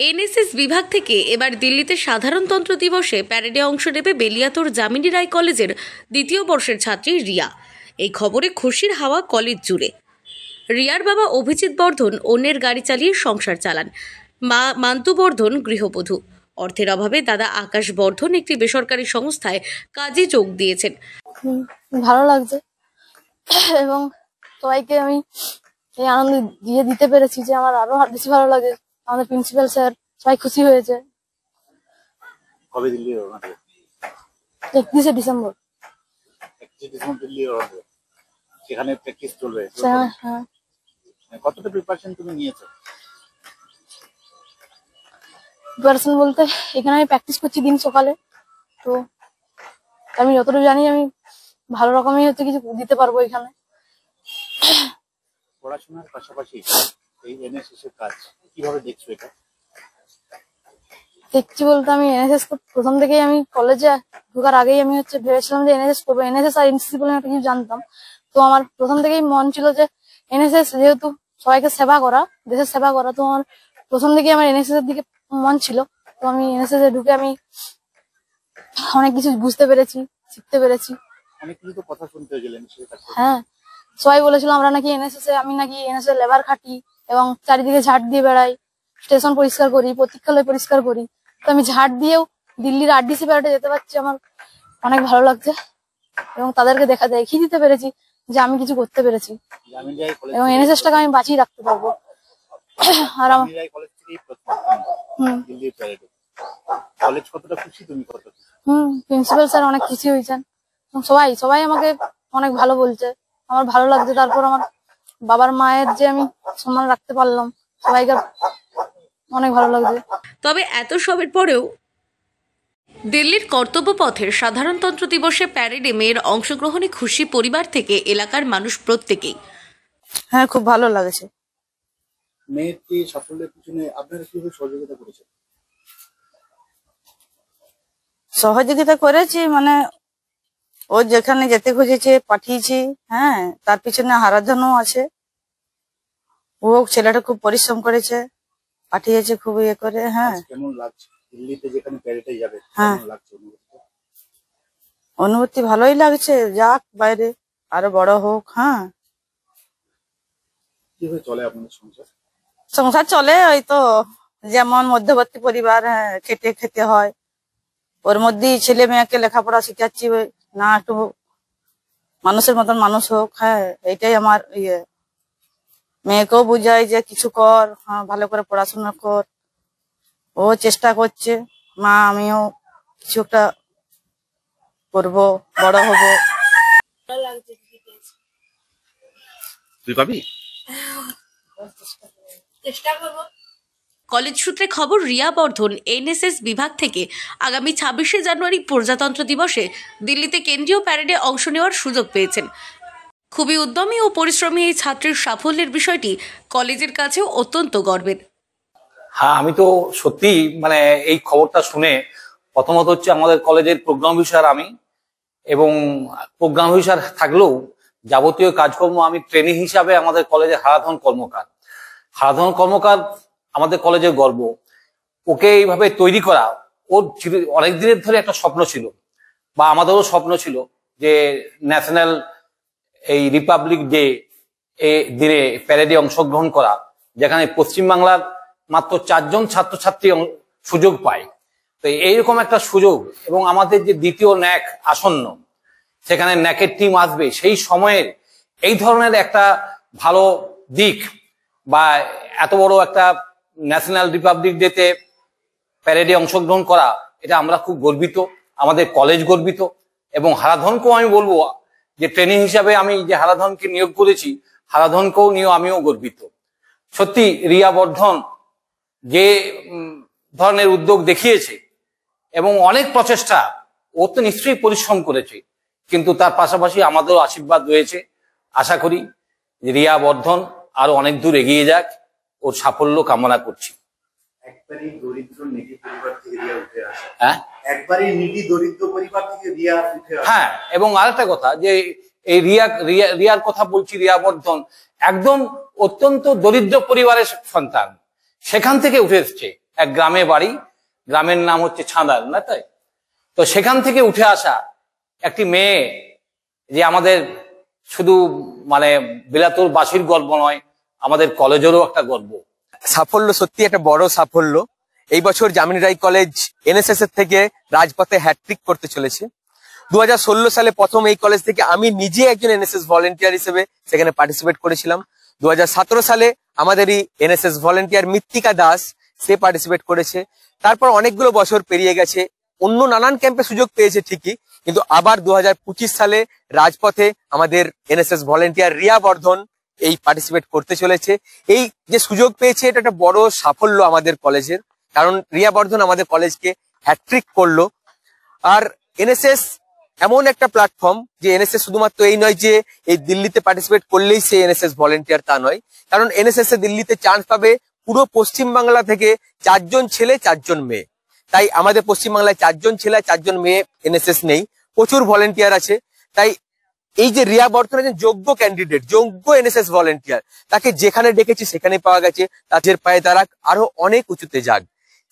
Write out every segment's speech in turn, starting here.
NSS বিভাগ থেকে এবার দিল্লিতে সাধারণতন্ত্র দিবসে প্যারেডে অংশ নেবে বেলিয়াতোর যামিনী রায় কলেজের দ্বিতীয় বর্ষের ছাত্রী রিয়া। এই খবরে খুশির হাওয়া কলেজ জুড়ে। রিয়ার বাবা অভিজিৎ বর্ধন অন্যের গাড়ি চালিয়ে সংসার চালান, মা মান্তু বর্ধন গৃহবধূ। অর্থের অভাবে দাদা আকাশ বর্ধন একটি বেসরকারি সংস্থায় কাজে যোগ দিয়েছেন। ভালো লাগছে এবং সবাইকে আমি এই আনন্দ দিতে পেরেছি যে আমার আরো বেশি ভালো লাগে। আমাদের প্রিন্সিপাল স্যার সবাই খুশি হয়েছে। কবে দিল্লি রওনা দেবে? 31শে ডিসেম্বর। 31শে ডিসেম্বর দিল্লি রওনা দেবে। সেখানে প্র্যাকটিস চলবে। হ্যাঁ। কতটা প্রিপারেশন তুমি নিয়েছো? প্রিপারেশন বলতে এখানে আমি প্র্যাকটিস করছি দিন সকালে, তো আমি যতটুকু জানি আমি ভালো রকমই কিছু দিতে পারবো এখানে। পড়াশোনার পাশাপাশি এই এনএসএস এর কাজ কিভাবে দেখছো? এটা দেখছি বলতে আমি এনএসএস প্রথম থেকেই আমি কলেজে ঢোকার আগেই আমি ভেবেছিলাম যে এনএসএস করবো। এনএসএস আর এনসিসি বলে একটা কিছু জানতাম, তো আমার প্রথম থেকেই মন ছিল যে এনএসএস যেহেতু সবাইকে সেবা করা, দেশের সেবা করা, তো আমার প্রথম থেকেই আমার এনএসএস এর দিকে মন ছিল। তো আমি এনএসএস এ ঢুকে আমি অনেক কিছু বুঝতে পেরেছি, শিখতে পেরেছি। অনেক কিছু তো কথা শুনতে হয়েছিল এনএসএস এর। হ্যাঁ, সবাই বলেছিল আমরা নাকি এনএসএস এ, আমি নাকি এনএসএস লেবার খাটি এবং চারিদিকে ঝাড় দিয়ে বেড়াই, স্টেশন পরিষ্কার করি, প্রতীক্ষালয় পরিষ্কার করি। তো আমি ঝাড় দিয়েও দিল্লির আরডিসি প্যারেডে যেতে পারছি, আমার অনেক ভালো লাগছে এবং তাদেরকে দেখিয়ে দিতে পেরেছি যে আমি কিছু করতে পেরেছি এবং এনএসএস টাকে আমি বাঁচিয়ে রাখতে পারবো। আর আমার প্রিন্সিপাল স্যার অনেক খুশি হয়েছেন, সবাই আমাকে অনেক ভালো বলছে, আমার ভালো লাগছে। তারপর আমার বাবার মায়ের যে আমি সম্মান রাখতে পারলাম, সবাইকে অনেক ভালো লাগছে। তবে এত সবের পরেও দিল্লির কর্তব্য পথের সাধারণতন্ত্র দিবসে প্যারেডে মেয়ের অংশগ্রহণে খুশি পরিবার থেকে এলাকার মানুষ প্রত্যেকেই। হ্যাঁ, খুব ভালো লাগছে। মেয়েটি সাফল্যের পিছনে আপনারা কিভাবে সহযোগিতা করেছেন? সহযোগিতা করেছি মানে ও যেখানে যেতে খুঁজেছে পাঠিয়েছি। হ্যাঁ, তার পিছনে হারাধনও আছে। ও ছেলেটা খুব পরিশ্রম করেছে, পাঠিয়েছে খুব ইয়ে করে। হ্যাঁ, কেমন লাগছে দিল্লিতে যেখানে প্যারেডে যাবে? হ্যাঁ, কেমন লাগছে অনুভূতি? ভালোই লাগছে, যাক বাইরে আরো বড় হোক। হ্যাঁ, কিভাবে চলে আপনাদের সংসার? সংসার চলে ওই তো যেমন মধ্যবর্তী পরিবার। হ্যাঁ, খেটে খেতে হয়, ওর মধ্যেই ছেলে মেয়েকে লেখাপড়া শিখাচ্ছি না, একটু মানুষের মতন মানুষ হোক। হ্যাঁ, এইটাই আমার ইয়ে। মেয়েকেও বুঝাই যে কিছু কর, হ্যাঁ ভালো করে পড়াশোনা কর। ও চেষ্টা করছে, মা আমিও কিছু একটা করবো, বড় হবো। তুই পাবি? কলেজ সূত্রে খবর, রিয়া বর্ধন এনএসএস বিভাগ থেকে আগামী 26শে জানুয়ারি প্রজাতন্ত্র দিবসে দিল্লিতে কেন্দ্রীয় প্যারেডে অংশ নেওয়ার সুযোগ পেয়েছেন। খুবই উদ্যমী ও পরিশ্রমী এই ছাত্রীর সাফল্যের বিষয়টি কলেজের কাছেও অত্যন্ত গর্বের। হ্যাঁ, আমি তো সত্যি মানে এই খবরটা শুনে প্রথমত হচ্ছে আমাদের কলেজের প্রোগ্রাম অফিসার আমি, এবং প্রোগ্রাম অফিসার থাকলেও যাবতীয় কাজকর্ম আমি ট্রেনিং হিসাবে আমাদের কলেজে হারাধন কর্মকার আমাদের কলেজের গর্ব। ওকে এইভাবে তৈরি করা ওর অনেক দিনের ধরে একটা স্বপ্ন ছিল, বা আমাদেরও স্বপ্ন ছিল যে ন্যাশনাল এই রিপাবলিক ডে দিনে প্যারেডে অংশগ্রহণ করা, যেখানে পশ্চিমবাংলার মাত্র 4 জন ছাত্রছাত্রী সুযোগ পায়। তো এইরকম একটা সুযোগ, এবং আমাদের যে দ্বিতীয় ন্যাক আসন্ন, সেখানে ন্যাকের টিম আসবে, সেই সময়ের এই ধরনের একটা ভালো দিক বা এত বড় একটা ন্যাশনাল রিপাবলিক ডেতে প্যারেডে অংশগ্রহণ করা, এটা আমরা খুব গর্বিত, আমাদের কলেজ গর্বিত। এবং হারাধনকেও আমি বলবো যে ট্রেনিং হিসাবে আমি যে হারাধনকে নিয়োগ করেছি, হারাধনকেও নিয়ে আমিও গর্বিত। সত্যি রিয়া বর্ধন যে ধরনের উদ্যোগ দেখিয়েছে এবং অনেক প্রচেষ্টা, ও তো নিশ্চয়ই পরিশ্রম করেছে, কিন্তু তার পাশাপাশি আমাদেরও আশীর্বাদ রয়েছে। আশা করি যে রিয়া বর্ধন আরো অনেক দূর এগিয়ে যাক, ওর সাফল্য কামনা করছি। একবারই দরিদ্র নিডি পরিবার থেকে রিয়া উঠে আসে। হ্যাঁ, একবারই নিডি দরিদ্র পরিবার থেকে রিয়া উঠে আসে। হ্যাঁ, এবং আরেকটা কথা যে এই রিয়ার কথা বলছি, রিয়া বর্ধন একদম অত্যন্ত দরিদ্র পরিবারের সন্তান, সেখান থেকে উঠে এসছে। এক গ্রামে বাড়ি, গ্রামের নাম হচ্ছে ছাঁদাল, না তাই? তো সেখান থেকে উঠে আসা একটি মেয়ে, যে আমাদের শুধু মানে বিলাতুর বাসীর গর্ব নয়, আমাদের কলেজেরও একটা গর্ব। সাফল্য সত্যি একটা বড় সাফল্য। এই বছর যামিনী রায় কলেজ এনএসএস এর থেকে রাজপথে হ্যাট্রিক করতে চলেছে। 2016 সালে প্রথম এই কলেজ থেকে আমি নিজে একজন এনএসএস ভলেন্টিয়ার হিসেবে সেখানে পার্টিসিপেট করেছিলাম। 2017 সালে আমাদেরই এনএসএস ভলেন্টিয়ার মৃত্তিকা দাস সে পার্টিসিপেট করেছে। তারপর অনেকগুলো বছর পেরিয়ে গেছে, অন্য নানান ক্যাম্পে সুযোগ পেয়েছে ঠিকই, কিন্তু আবার 2025 সালে রাজপথে আমাদের এনএসএস ভলেন্টিয়ার রিয়া বর্ধন এই পার্টিসিপেট করতে চলেছে। এই যে সুযোগ পেয়েছে এটা একটা বড় সাফল্য আমাদের কলেজের, কারণ রিয়া বর্ধন আমাদের কলেজকে হ্যাট্রিক করলো। আর এনএসএস এমন একটা প্ল্যাটফর্ম যে এনএসএস শুধুমাত্র এই নয় যে এই দিল্লিতে পার্টিসিপেট করলেই সে এনএসএস ভলেন্টিয়ার, তা নয়। কারণ এনএসএস এ দিল্লিতে চান্স পাবে পুরো পশ্চিমবাংলা থেকে 4 জন ছেলে 4 জন মেয়ে। তাই আমাদের পশ্চিমবাংলায় 4 জন ছেলে 4 জন মেয়ে এনএসএস নেই, প্রচুর ভলেন্টিয়ার আছে। তাই এই যে রিয়া বর্ধন একজন যোগ্য ক্যান্ডিডেট, যোগ্য এনএসএস ভলেন্টিয়ার, তাকে যেখানে ডেকেছি সেখানে পাওয়া গেছে। তাদের পায়ে তারা আরো অনেক উঁচুতে যাক।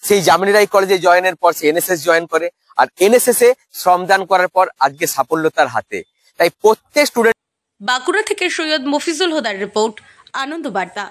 সেই যামিনী রায় কলেজে জয়েনের পর সে এনএসএস জয়েন করে, আর এনএসএস এ শ্রমদান করার পর আজকে সাফল্য তার হাতে। তাই প্রত্যেক স্টুডেন্ট। বাঁকুড়া থেকে সৈয়দ মফিজুল হুদার রিপোর্ট, আনন্দ বার্তা।